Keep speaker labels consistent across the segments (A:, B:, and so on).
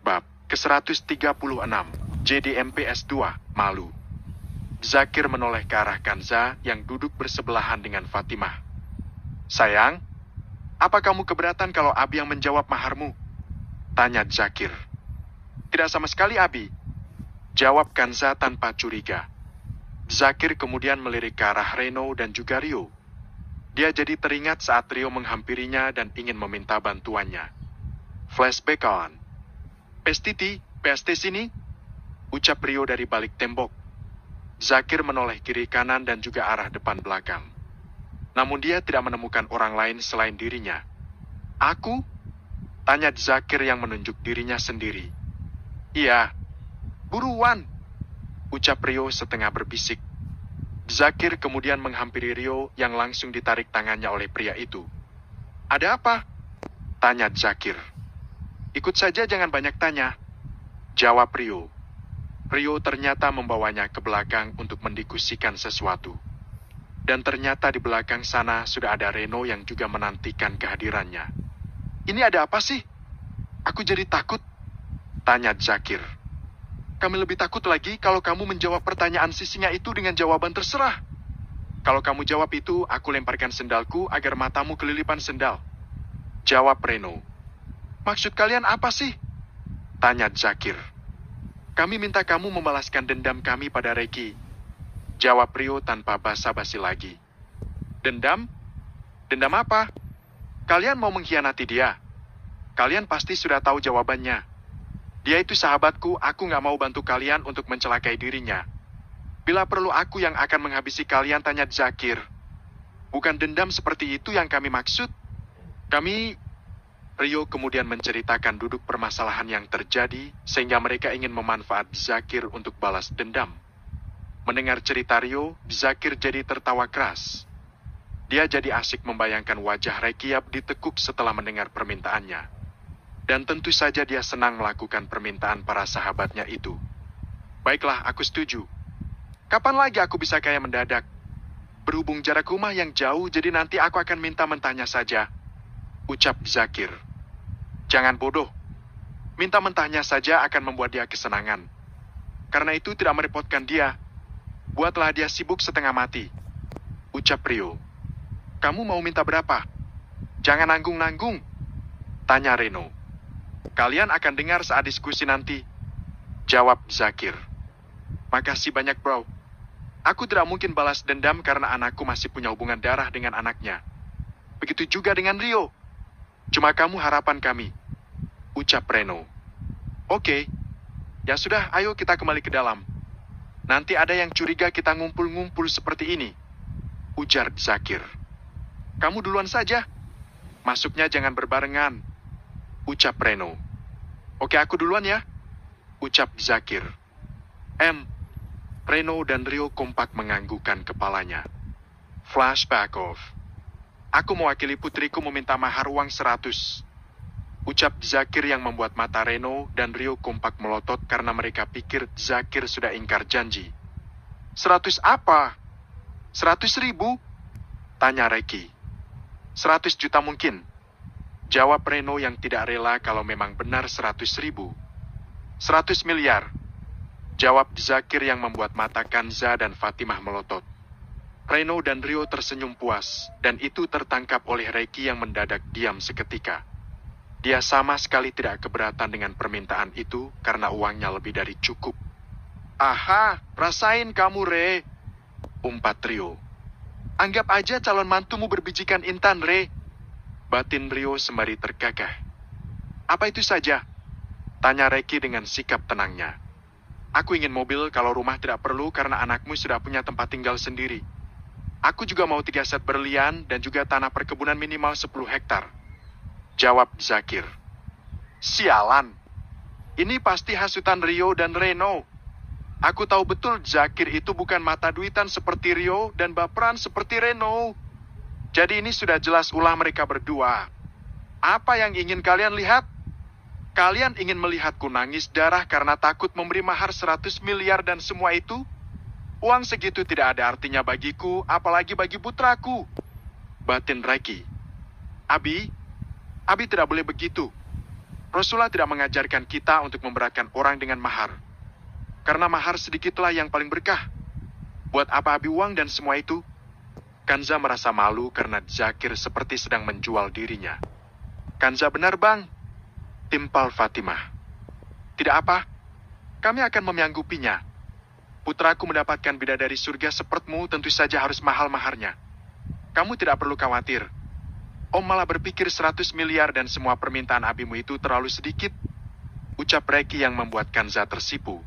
A: Bab ke-136, JDMPS2, Malu. Zakir menoleh ke arah Kanza yang duduk bersebelahan dengan Fatimah. Sayang, apa kamu keberatan kalau Abi yang menjawab maharmu? Tanya Zakir. Tidak sama sekali, Abi. Jawab Kanza tanpa curiga. Zakir kemudian melirik ke arah Reno dan juga Rio. Dia jadi teringat saat Rio menghampirinya dan ingin meminta bantuannya. Flashback on. Pestiti, PST sini, ucap Rio dari balik tembok. Zakir menoleh kiri kanan dan juga arah depan belakang. Namun dia tidak menemukan orang lain selain dirinya. Aku? Tanya Zakir yang menunjuk dirinya sendiri. Iya, buruan, ucap Rio setengah berbisik. Zakir kemudian menghampiri Rio yang langsung ditarik tangannya oleh pria itu. Ada apa? Tanya Zakir. Ikut saja, jangan banyak tanya, jawab Rio. Rio ternyata membawanya ke belakang untuk mendiskusikan sesuatu. Dan ternyata di belakang sana sudah ada Reno yang juga menantikan kehadirannya. Ini ada apa sih? Aku jadi takut, tanya Zakir. Kami lebih takut lagi kalau kamu menjawab pertanyaan sisinya itu dengan jawaban terserah. Kalau kamu jawab itu, aku lemparkan sendalku agar matamu kelilipan sendal, jawab Reno. Maksud kalian apa sih? Tanya Zakir. Kami minta kamu membalaskan dendam kami pada Reki, jawab Rio tanpa basa-basi lagi. Dendam? Dendam apa? Kalian mau mengkhianati dia? Kalian pasti sudah tahu jawabannya. Dia itu sahabatku, aku nggak mau bantu kalian untuk mencelakai dirinya. Bila perlu aku yang akan menghabisi kalian, tanya Zakir. Bukan dendam seperti itu yang kami maksud. Rio kemudian menceritakan duduk permasalahan yang terjadi sehingga mereka ingin memanfaat Zakir untuk balas dendam. Mendengar cerita Rio, Zakir jadi tertawa keras. Dia jadi asik membayangkan wajah Rekiab ditekuk setelah mendengar permintaannya. Dan tentu saja dia senang melakukan permintaan para sahabatnya itu. Baiklah, aku setuju. Kapan lagi aku bisa kaya mendadak? Berhubung jarak rumah yang jauh, jadi nanti aku akan minta mentahnya saja, ucap Zakir. Jangan bodoh. Minta mentahnya saja akan membuat dia kesenangan. Karena itu tidak merepotkan dia. Buatlah dia sibuk setengah mati, ucap Rio. Kamu mau minta berapa? Jangan nanggung-nanggung, tanya Reno. Kalian akan dengar saat diskusi nanti, jawab Zakir. Makasih banyak, bro. Aku tidak mungkin balas dendam karena anakku masih punya hubungan darah dengan anaknya. Begitu juga dengan Rio. Cuma kamu harapan kami, ucap Reno. Oke, ya sudah, ayo kita kembali ke dalam. Nanti ada yang curiga kita ngumpul-ngumpul seperti ini, ujar Zakir. Kamu duluan saja. Masuknya jangan berbarengan, ucap Reno. Oke, aku duluan ya, ucap Zakir. Reno dan Rio kompak menganggukkan kepalanya. Flashback off. Aku mewakili putriku meminta mahar uang 100. Ucap Zakir yang membuat mata Reno dan Rio kompak melotot karena mereka pikir Zakir sudah ingkar janji. 100 apa? 100.000? Tanya Reki. 100 juta mungkin, jawab Reno yang tidak rela kalau memang benar 100.000. 100 miliar, jawab Zakir yang membuat mata Kanza dan Fatimah melotot. Reno dan Rio tersenyum puas, dan itu tertangkap oleh Reki yang mendadak diam seketika. Dia sama sekali tidak keberatan dengan permintaan itu karena uangnya lebih dari cukup. Aha, rasain kamu, Re, umpat Rio. Anggap aja calon mantumu berbijikan intan, Re, batin Rio sembari tergagah. Apa itu saja? Tanya Reki dengan sikap tenangnya. Aku ingin mobil kalau rumah tidak perlu karena anakmu sudah punya tempat tinggal sendiri. Aku juga mau 3 set berlian dan juga tanah perkebunan minimal 10 hektar, jawab Zakir. Sialan. Ini pasti hasutan Rio dan Reno. Aku tahu betul Zakir itu bukan mata duitan seperti Rio dan baperan seperti Reno. Jadi ini sudah jelas ulah mereka berdua. Apa yang ingin kalian lihat? Kalian ingin melihatku nangis darah karena takut memberi mahar 100 miliar dan semua itu? Uang segitu tidak ada artinya bagiku, apalagi bagi putraku, batin Reki. Abi tidak boleh begitu. Rasulullah tidak mengajarkan kita untuk memberatkan orang dengan mahar. Karena mahar sedikitlah yang paling berkah. Buat apa Abi uang dan semua itu? Kanza merasa malu karena Zakir seperti sedang menjual dirinya. Kanza benar bang, timpal Fatimah. Tidak apa, kami akan menyanggupinya. Putraku mendapatkan bidadari surga sepertimu tentu saja harus mahal maharnya. Kamu tidak perlu khawatir. Om malah berpikir 100 miliar dan semua permintaan abimu itu terlalu sedikit. Ucap Reki yang membuat Kanza tersipu.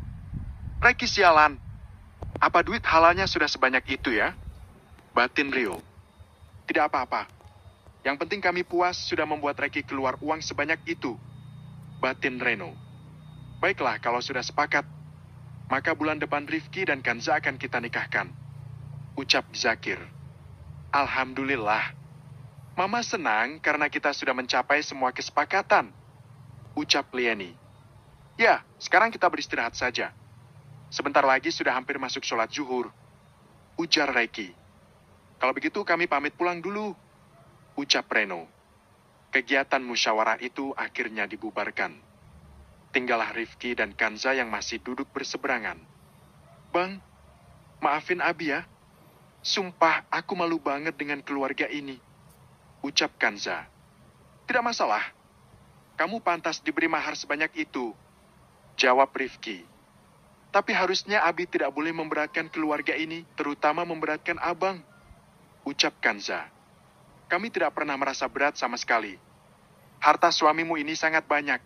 A: Reki sialan. Apa duit halalnya sudah sebanyak itu ya? Batin Rio. Tidak apa-apa. Yang penting kami puas sudah membuat Reki keluar uang sebanyak itu. Batin Reno. Baiklah kalau sudah sepakat. Maka bulan depan Rifki dan Kanza akan kita nikahkan. Ucap Zakir. Alhamdulillah. Mama senang karena kita sudah mencapai semua kesepakatan. Ucap Lieni. Ya, sekarang kita beristirahat saja. Sebentar lagi sudah hampir masuk sholat zuhur. Ujar Reki. Kalau begitu kami pamit pulang dulu. Ucap Reno. Kegiatan musyawarah itu akhirnya dibubarkan. Tinggallah Rifki dan Kanza yang masih duduk berseberangan. Bang, maafin Abi ya. Sumpah aku malu banget dengan keluarga ini. Ucap Kanza. Tidak masalah. Kamu pantas diberi mahar sebanyak itu. Jawab Rifki. Tapi harusnya Abi tidak boleh memberatkan keluarga ini, terutama memberatkan abang. Ucap Kanza. Kami tidak pernah merasa berat sama sekali. Harta suamimu ini sangat banyak.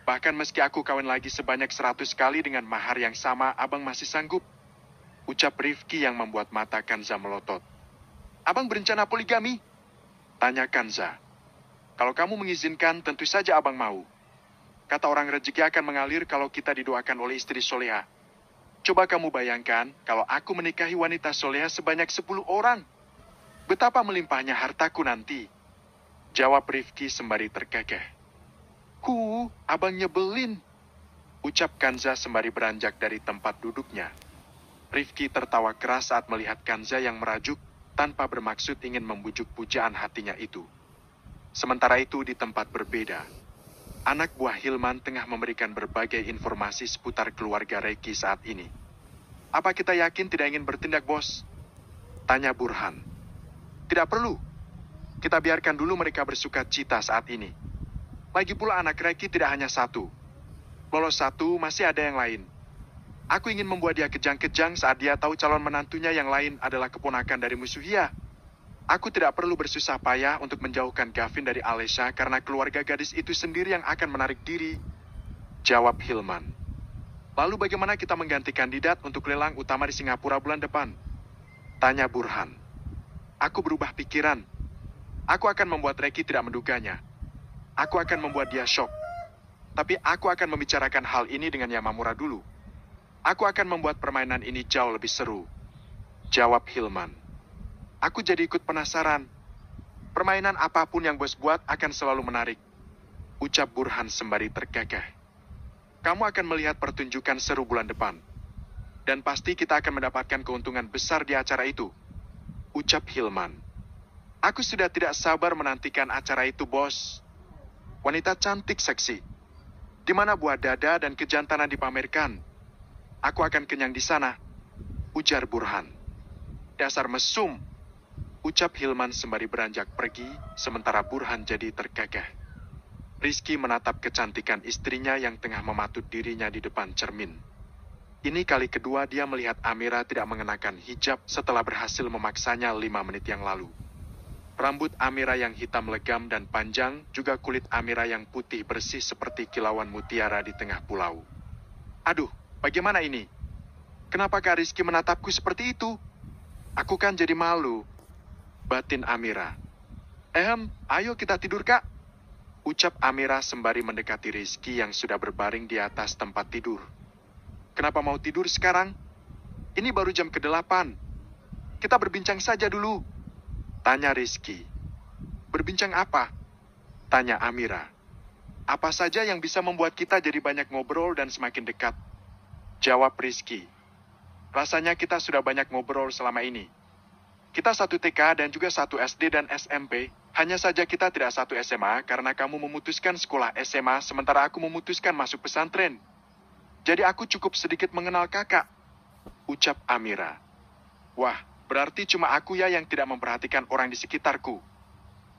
A: Bahkan meski aku kawin lagi sebanyak 100 kali dengan mahar yang sama, abang masih sanggup. Ucap Rifki yang membuat mata Kanza melotot. Abang berencana poligami? Tanya Kanza. Kalau kamu mengizinkan, tentu saja abang mau. Kata orang rezeki akan mengalir kalau kita didoakan oleh istri soleha. Coba kamu bayangkan kalau aku menikahi wanita soleha sebanyak 10 orang. Betapa melimpahnya hartaku nanti. Jawab Rifki sembari terkekeh. Abang nyebelin. Ucap Kanza sembari beranjak dari tempat duduknya. Rifki tertawa keras saat melihat Kanza yang merajuk tanpa bermaksud ingin membujuk pujaan hatinya itu. Sementara itu di tempat berbeda, anak buah Hilman tengah memberikan berbagai informasi seputar keluarga Reki saat ini. Apa kita yakin tidak ingin bertindak, bos? Tanya Burhan. Tidak perlu. Kita biarkan dulu mereka bersuka cita saat ini. Lagi pula anak Reki tidak hanya satu. Lolos satu, masih ada yang lain. Aku ingin membuat dia kejang-kejang saat dia tahu calon menantunya yang lain adalah keponakan dari musuhnya. Aku tidak perlu bersusah payah untuk menjauhkan Gavin dari Alesha karena keluarga gadis itu sendiri yang akan menarik diri. Jawab Hilman. Lalu bagaimana kita mengganti kandidat untuk lelang utama di Singapura bulan depan? Tanya Burhan. Aku berubah pikiran. Aku akan membuat Reki tidak menduganya. Aku akan membuat dia shock. Tapi aku akan membicarakan hal ini dengan Yamamura dulu. Aku akan membuat permainan ini jauh lebih seru. Jawab Hilman. Aku jadi ikut penasaran. Permainan apapun yang bos buat akan selalu menarik. Ucap Burhan sembari terkekeh. Kamu akan melihat pertunjukan seru bulan depan. Dan pasti kita akan mendapatkan keuntungan besar di acara itu. Ucap Hilman. Aku sudah tidak sabar menantikan acara itu, bos. Wanita cantik seksi. Di mana buah dada dan kejantanan dipamerkan. Aku akan kenyang di sana. Ujar Burhan. Dasar mesum. Ucap Hilman sembari beranjak pergi, sementara Burhan jadi terkekeh. Rizky menatap kecantikan istrinya yang tengah mematut dirinya di depan cermin. Ini kali kedua dia melihat Amira tidak mengenakan hijab setelah berhasil memaksanya 5 menit yang lalu. Rambut Amira yang hitam legam dan panjang, juga kulit Amira yang putih bersih seperti kilauan mutiara di tengah pulau. Aduh, bagaimana ini? Kenapa Kak Rizky menatapku seperti itu? Aku kan jadi malu. Batin Amira. Ayo kita tidur, Kak. Ucap Amira sembari mendekati Rizky yang sudah berbaring di atas tempat tidur. Kenapa mau tidur sekarang? Ini baru jam ke-8. Kita berbincang saja dulu. Tanya Rizky. Berbincang apa? Tanya Amira. Apa saja yang bisa membuat kita jadi banyak ngobrol dan semakin dekat? Jawab Rizky. Rasanya kita sudah banyak ngobrol selama ini. Kita satu TK dan juga satu SD dan SMP, Hanya saja kita tidak satu SMA karena kamu memutuskan sekolah SMA sementara aku memutuskan masuk pesantren. Jadi aku cukup sedikit mengenal kakak, ucap Amira. Wah, berarti cuma aku ya yang tidak memperhatikan orang di sekitarku.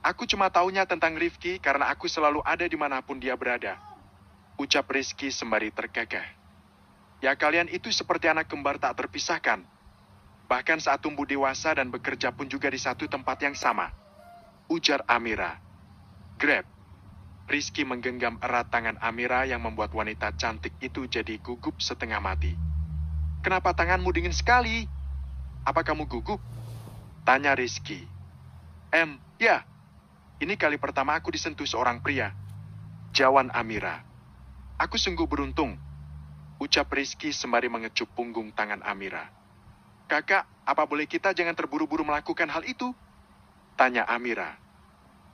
A: Aku cuma taunya tentang Rifki karena aku selalu ada dimanapun dia berada, ucap Rizky sembari tergagah. Ya kalian itu seperti anak kembar tak terpisahkan. Bahkan saat tumbuh dewasa dan bekerja pun juga di satu tempat yang sama, ujar Amira. Grab. Rizky menggenggam erat tangan Amira yang membuat wanita cantik itu jadi gugup setengah mati. Kenapa tanganmu dingin sekali? Apa kamu gugup? Tanya Rizky. Ya. Ini kali pertama aku disentuh seorang pria. Jawan Amira. Aku sungguh beruntung, ucap Rizky sembari mengecup punggung tangan Amira. Kakak, apa boleh kita jangan terburu-buru melakukan hal itu? Tanya Amira.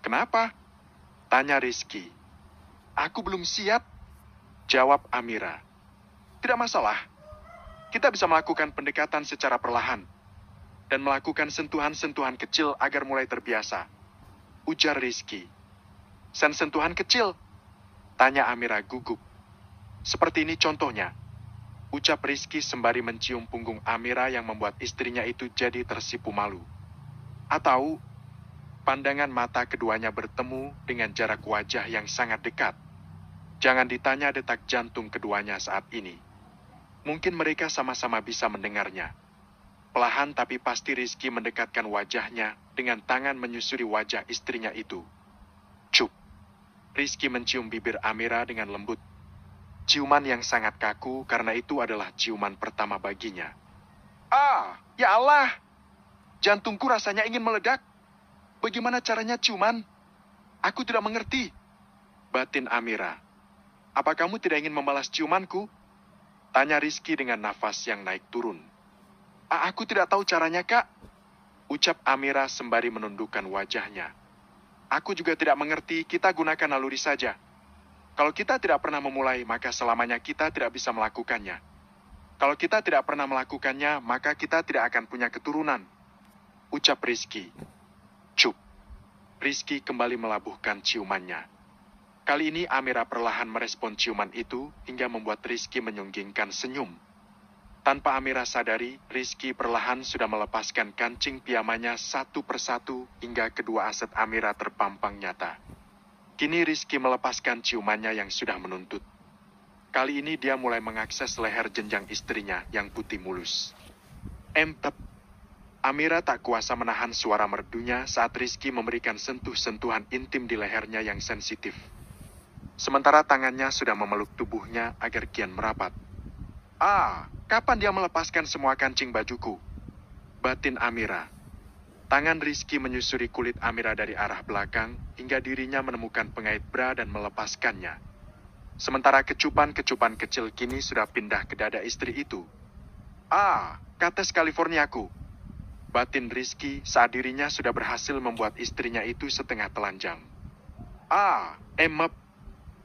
A: Kenapa? Tanya Rizky. Aku belum siap, jawab Amira. Tidak masalah. Kita bisa melakukan pendekatan secara perlahan dan melakukan sentuhan-sentuhan kecil agar mulai terbiasa, ujar Rizky. Sentuhan kecil? Tanya Amira gugup. Seperti ini contohnya, ucap Rizky sembari mencium punggung Amira yang membuat istrinya itu jadi tersipu malu. Atau pandangan mata keduanya bertemu dengan jarak wajah yang sangat dekat. Jangan ditanya detak jantung keduanya saat ini. Mungkin mereka sama-sama bisa mendengarnya. Perlahan tapi pasti Rizky mendekatkan wajahnya dengan tangan menyusuri wajah istrinya itu. Cup. Rizky mencium bibir Amira dengan lembut. Ciuman yang sangat kaku karena itu adalah ciuman pertama baginya. Ya Allah! Jantungku rasanya ingin meledak. Bagaimana caranya ciuman? Aku tidak mengerti. Batin Amira. Apa kamu tidak ingin membalas ciumanku? Tanya Rizky dengan nafas yang naik turun. Aku tidak tahu caranya, Kak. Ucap Amira sembari menundukkan wajahnya. Aku juga tidak mengerti, kita gunakan naluri saja. Kalau kita tidak pernah memulai, maka selamanya kita tidak bisa melakukannya. Kalau kita tidak pernah melakukannya, maka kita tidak akan punya keturunan. Ucap Rizky. Cup. Rizky kembali melabuhkan ciumannya. Kali ini Amira perlahan merespon ciuman itu hingga membuat Rizky menyunggingkan senyum. Tanpa Amira sadari, Rizky perlahan sudah melepaskan kancing piyamanya satu persatu hingga kedua aset Amira terpampang nyata. Kini Rizky melepaskan ciumannya yang sudah menuntut. Kali ini dia mulai mengakses leher jenjang istrinya yang putih mulus. Tep. Amira tak kuasa menahan suara merdunya saat Rizky memberikan sentuh-sentuhan intim di lehernya yang sensitif. Sementara tangannya sudah memeluk tubuhnya agar kian merapat. Kapan dia melepaskan semua kancing bajuku? Batin Amira. Tangan Rizky menyusuri kulit Amira dari arah belakang hingga dirinya menemukan pengait bra dan melepaskannya. Sementara kecupan-kecupan kecil kini sudah pindah ke dada istri itu. Kates Californiaku. Batin Rizky saat dirinya sudah berhasil membuat istrinya itu setengah telanjang. Emep.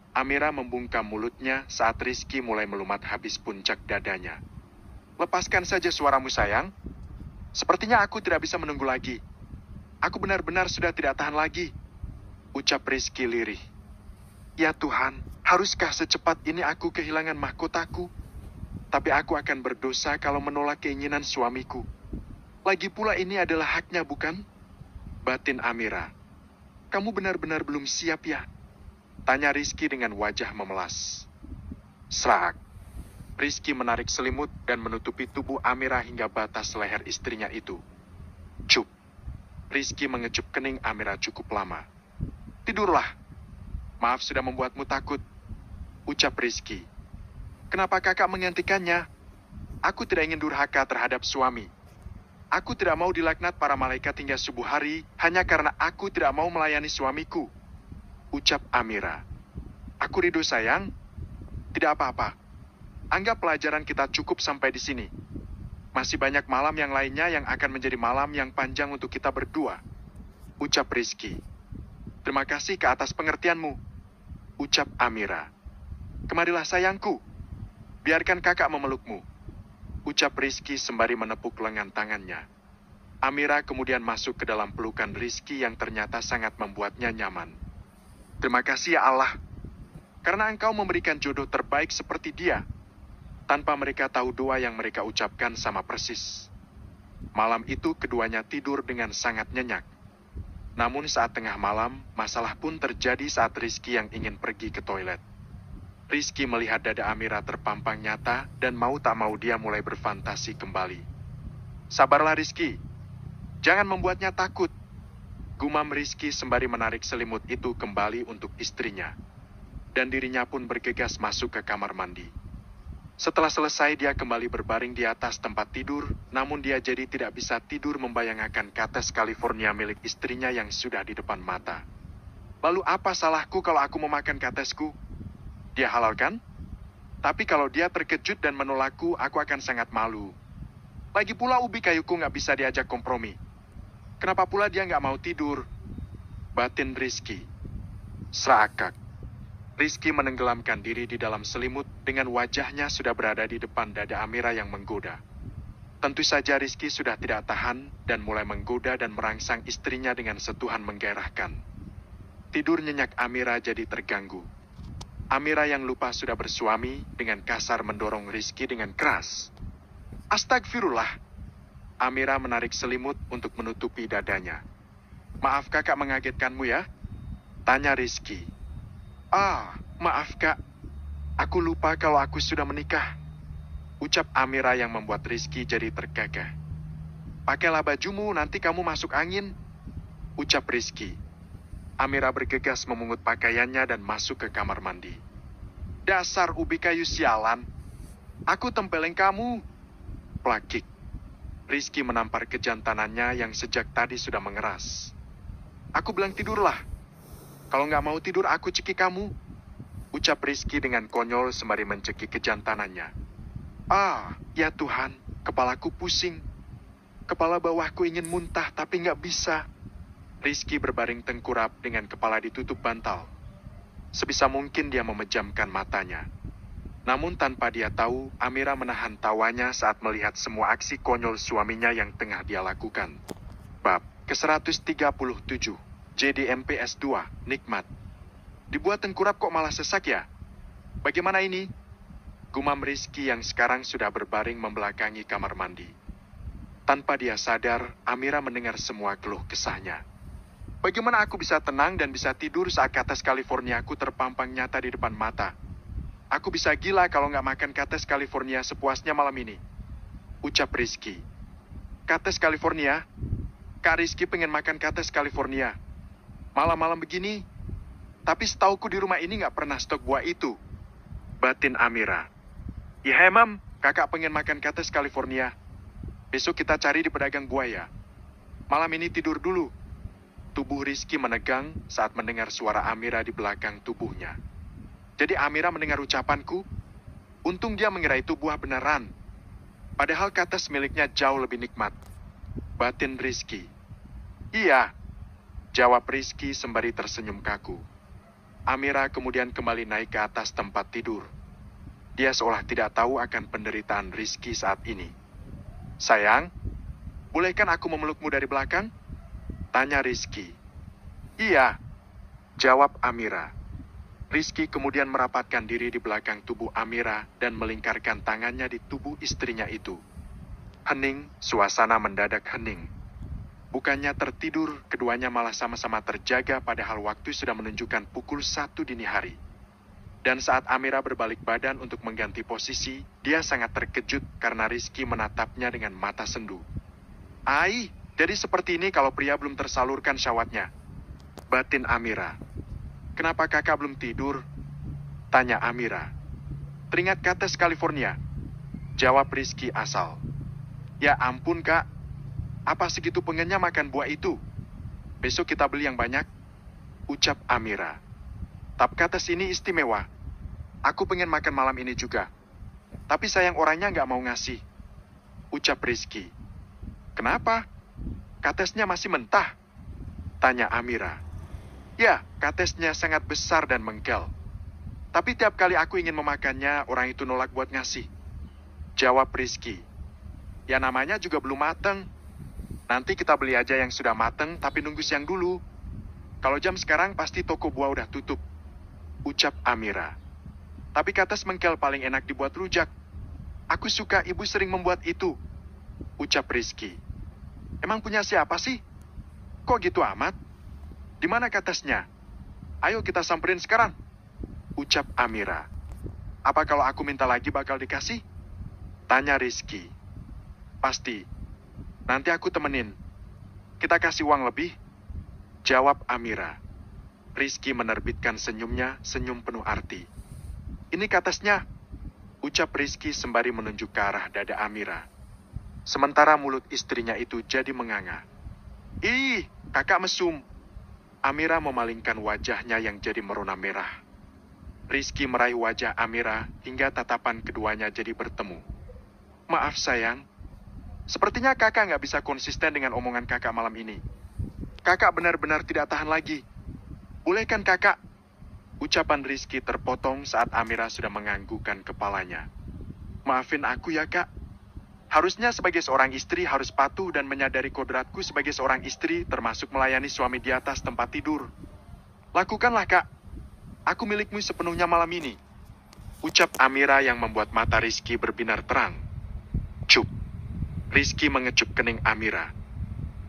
A: Amira membungkam mulutnya saat Rizky mulai melumat habis puncak dadanya. Lepaskan saja suaramu sayang. Sepertinya aku tidak bisa menunggu lagi. Aku benar-benar sudah tidak tahan lagi. Ucap Rizky lirih. Ya Tuhan, haruskah secepat ini aku kehilangan mahkotaku? Tapi aku akan berdosa kalau menolak keinginan suamiku. Lagi pula ini adalah haknya, bukan? Batin Amira. Kamu benar-benar belum siap ya? Tanya Rizky dengan wajah memelas. Serak. Rizky menarik selimut dan menutupi tubuh Amira hingga batas leher istrinya itu. Cup. Rizky mengecup kening Amira cukup lama. Tidurlah. Maaf sudah membuatmu takut. Ucap Rizky. Kenapa kakak menghentikannya? Aku tidak ingin durhaka terhadap suami. Aku tidak mau dilaknat para malaikat hingga subuh hari hanya karena aku tidak mau melayani suamiku. Ucap Amira. Aku ridho sayang. Tidak apa-apa. Anggap pelajaran kita cukup sampai di sini. Masih banyak malam yang lainnya yang akan menjadi malam yang panjang untuk kita berdua. Ucap Rizky. Terima kasih ke atas pengertianmu. Ucap Amira. Kemarilah sayangku. Biarkan kakak memelukmu. Ucap Rizky sembari menepuk lengan tangannya. Amira kemudian masuk ke dalam pelukan Rizky yang ternyata sangat membuatnya nyaman. Terima kasih ya Allah, karena Engkau memberikan jodoh terbaik seperti dia. Tanpa mereka tahu doa yang mereka ucapkan sama persis. Malam itu keduanya tidur dengan sangat nyenyak. Namun saat tengah malam, masalah pun terjadi saat Rizky yang ingin pergi ke toilet. Rizky melihat dada Amira terpampang nyata dan mau tak mau dia mulai berfantasi kembali. Sabarlah Rizky, jangan membuatnya takut. Gumam Rizky sembari menarik selimut itu kembali untuk istrinya. Dan dirinya pun bergegas masuk ke kamar mandi. Setelah selesai dia kembali berbaring di atas tempat tidur, namun dia jadi tidak bisa tidur membayangkan kates California milik istrinya yang sudah di depan mata. Lalu apa salahku kalau aku memakan katesku? Dia halalkan? Tapi kalau dia terkejut dan menolakku, aku akan sangat malu. Lagi pula ubi kayuku nggak bisa diajak kompromi. Kenapa pula dia nggak mau tidur? Batin Rizky. Serakak. Rizky menenggelamkan diri di dalam selimut dengan wajahnya sudah berada di depan dada Amira yang menggoda. Tentu saja Rizky sudah tidak tahan dan mulai menggoda dan merangsang istrinya dengan sentuhan menggairahkan. Tidur nyenyak Amira jadi terganggu. Amira yang lupa sudah bersuami dengan kasar mendorong Rizky dengan keras. Astagfirullah. Amira menarik selimut untuk menutupi dadanya. Maaf kakak mengagetkanmu ya? Tanya Rizky. Maaf kak. Aku lupa kalau aku sudah menikah. Ucap Amira yang membuat Rizky jadi tergagah. Pakailah bajumu, nanti kamu masuk angin. Ucap Rizky. Amira bergegas memungut pakaiannya dan masuk ke kamar mandi. Dasar ubi kayu sialan. Aku tempeleng kamu. Plakik. Rizky menampar kejantanannya yang sejak tadi sudah mengeras. Aku bilang tidurlah. Kalau nggak mau tidur, aku cekik kamu. Ucap Rizky dengan konyol sembari mencekik kejantanannya. Ya Tuhan, kepalaku pusing. Kepala bawahku ingin muntah, tapi nggak bisa. Rizky berbaring tengkurap dengan kepala ditutup bantal. Sebisa mungkin dia memejamkan matanya. Namun tanpa dia tahu, Amira menahan tawanya saat melihat semua aksi konyol suaminya yang tengah dia lakukan. Bab ke-137. JDMPS 2, nikmat. Dibuat tengkurap kok malah sesak ya? Bagaimana ini? Gumam Rizky yang sekarang sudah berbaring membelakangi kamar mandi. Tanpa dia sadar, Amira mendengar semua keluh kesahnya. Bagaimana aku bisa tenang dan bisa tidur saat kates California aku terpampang nyata di depan mata? Aku bisa gila kalau nggak makan kates California sepuasnya malam ini. Ucap Rizky. Kates California? Kak Rizky pengen makan kates California. Malam-malam begini, tapi setauku di rumah ini nggak pernah stok buah itu. Batin Amira. Ya emang, kakak pengen makan kates California. Besok kita cari di pedagang buah ya. Malam ini tidur dulu. Tubuh Rizky menegang saat mendengar suara Amira di belakang tubuhnya. Jadi Amira mendengar ucapanku? Untung dia mengira itu buah beneran. Padahal kates miliknya jauh lebih nikmat. Batin Rizky. Iya. Jawab Rizky sembari tersenyum kaku. Amira kemudian kembali naik ke atas tempat tidur. Dia seolah tidak tahu akan penderitaan Rizky saat ini. Sayang, bolehkan aku memelukmu dari belakang? Tanya Rizky. Iya, jawab Amira. Rizky kemudian merapatkan diri di belakang tubuh Amira dan melingkarkan tangannya di tubuh istrinya itu. Hening, suasana mendadak hening. Bukannya tertidur, keduanya malah sama-sama terjaga padahal waktu sudah menunjukkan pukul 1 dini hari. Dan saat Amira berbalik badan untuk mengganti posisi, dia sangat terkejut karena Rizky menatapnya dengan mata sendu. Jadi seperti ini kalau pria belum tersalurkan syahwatnya. Batin Amira. Kenapa kakak belum tidur? Tanya Amira. Teringat kates California? Jawab Rizky asal. Ya ampun kak. Apa segitu pengennya makan buah itu? Besok kita beli yang banyak. Ucap Amira. Tap kates ini istimewa. Aku pengen makan malam ini juga. Tapi sayang orangnya nggak mau ngasih. Ucap Rizky. Kenapa? Katesnya masih mentah. Tanya Amira. Ya, katesnya sangat besar dan mengkel. Tapi tiap kali aku ingin memakannya, orang itu nolak buat ngasih. Jawab Rizky. Ya namanya juga belum mateng. Nanti kita beli aja yang sudah mateng, tapi nunggu siang dulu. Kalau jam sekarang pasti toko buah udah tutup. Ucap Amira. Tapi kata semengkel paling enak dibuat rujak. Aku suka ibu sering membuat itu. Ucap Rizky. Emang punya siapa sih? Kok gitu amat? Di mana katesnya? Ayo kita samperin sekarang. Ucap Amira. Apa kalau aku minta lagi bakal dikasih? Tanya Rizky. Pasti. Nanti aku temenin. Kita kasih uang lebih? Jawab Amira. Rizky menerbitkan senyumnya, senyum penuh arti. Ini katesnya. Ucap Rizky sembari menunjuk ke arah dada Amira. Sementara mulut istrinya itu jadi menganga. Ih, kakak mesum. Amira memalingkan wajahnya yang jadi merona merah. Rizky meraih wajah Amira hingga tatapan keduanya jadi bertemu. Maaf sayang. Sepertinya kakak nggak bisa konsisten dengan omongan kakak malam ini. Kakak benar-benar tidak tahan lagi. Boleh kan kakak? Ucapan Rizky terpotong saat Amira sudah menganggukkan kepalanya. Maafin aku ya kak. Harusnya sebagai seorang istri harus patuh dan menyadari kodratku sebagai seorang istri termasuk melayani suami di atas tempat tidur. Lakukanlah kak. Aku milikmu sepenuhnya malam ini. Ucap Amira yang membuat mata Rizky berbinar terang. Cup. Rizky mengecup kening Amira.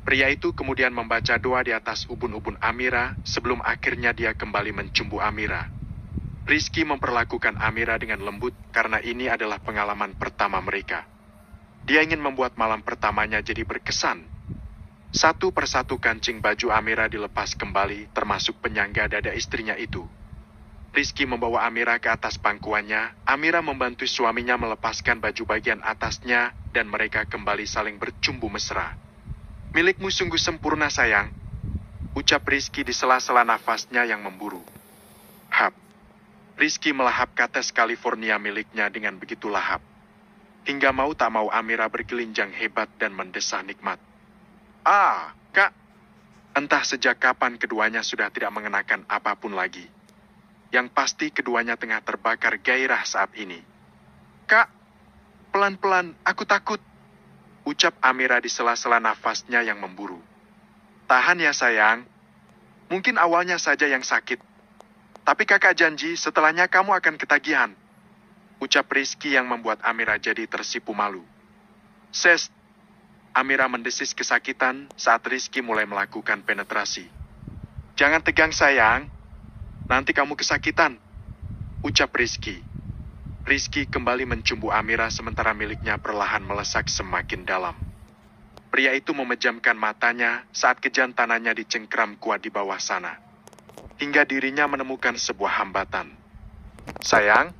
A: Pria itu kemudian membaca doa di atas ubun-ubun Amira sebelum akhirnya dia kembali mencumbu Amira. Rizky memperlakukan Amira dengan lembut karena ini adalah pengalaman pertama mereka. Dia ingin membuat malam pertamanya jadi berkesan. Satu persatu kancing baju Amira dilepas kembali termasuk penyangga dada istrinya itu. Rizky membawa Amira ke atas pangkuannya, Amira membantu suaminya melepaskan baju bagian atasnya dan mereka kembali saling bercumbu mesra. Milikmu sungguh sempurna sayang. Ucap Rizky di sela-sela nafasnya yang memburu. Hap. Rizky melahap kates California miliknya dengan begitu lahap. Hingga mau tak mau Amira bergelinjang hebat dan mendesah nikmat. Ah, kak. Entah sejak kapan keduanya sudah tidak mengenakan apapun lagi. Yang pasti keduanya tengah terbakar gairah saat ini. Kak, pelan-pelan, aku takut. Ucap Amira di sela-sela nafasnya yang memburu. Tahan ya sayang. Mungkin awalnya saja yang sakit. Tapi kakak janji setelahnya kamu akan ketagihan. Ucap Rizky yang membuat Amira jadi tersipu malu. Ses. Amira mendesis kesakitan saat Rizky mulai melakukan penetrasi. Jangan tegang sayang. Nanti kamu kesakitan. Ucap Rizky. Rizky kembali mencumbu Amira sementara miliknya perlahan melesak semakin dalam. Pria itu memejamkan matanya saat kejantanannya dicengkram kuat di bawah sana. Hingga dirinya menemukan sebuah hambatan. Sayang,